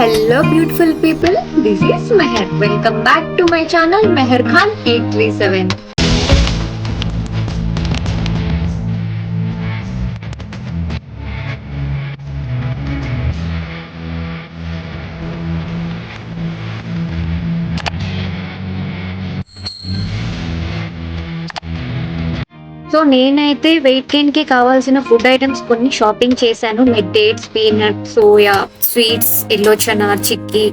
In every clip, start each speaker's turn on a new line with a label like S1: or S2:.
S1: Hello, beautiful people. This is Meher. Welcome back to my channel, Meher Khan 837. So నేనైతే weight gain కి కావాల్సిన food items కొన్ని shopping చేశాను. Like dates, peanut, soya, sweets, yellow chana, chikki,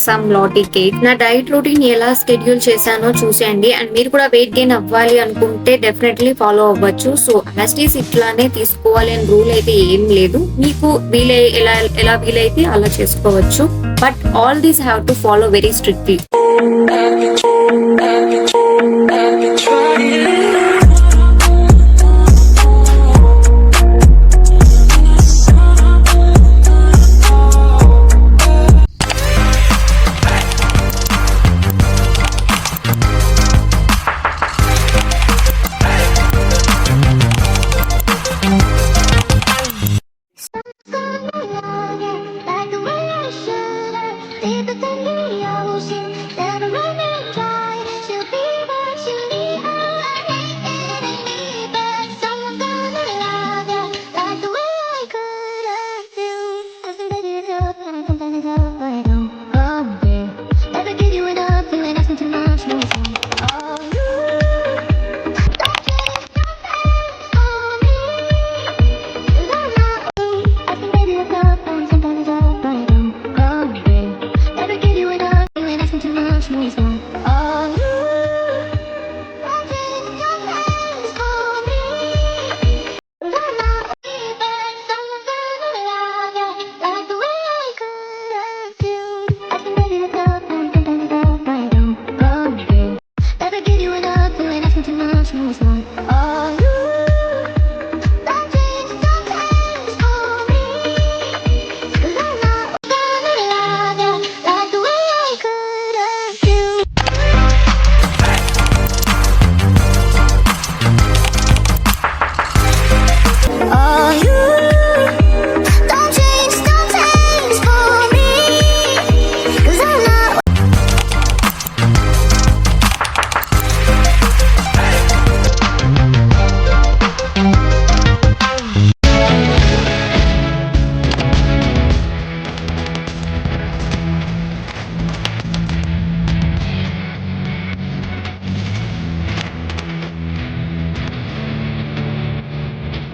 S1: some lathi cake. నా diet routine ఎలా schedule చేశానో చూసేయండి. And మీరు కూడా వెయిట్ గెయిన్ అవ్వాలి అనుకుంటే డెఫినెట్లీ ఫాలో అవ్వచ్చు. సో యాస్టీస్ ఇట్లానే తీసుకోవాలి అని రూల్ అయితే ఏం లేదు. మీకు ఎలా వీలైతే అలా చేసుకోవచ్చు. But all these have to follow very strictly. Like the way I should have, deeper than the ocean.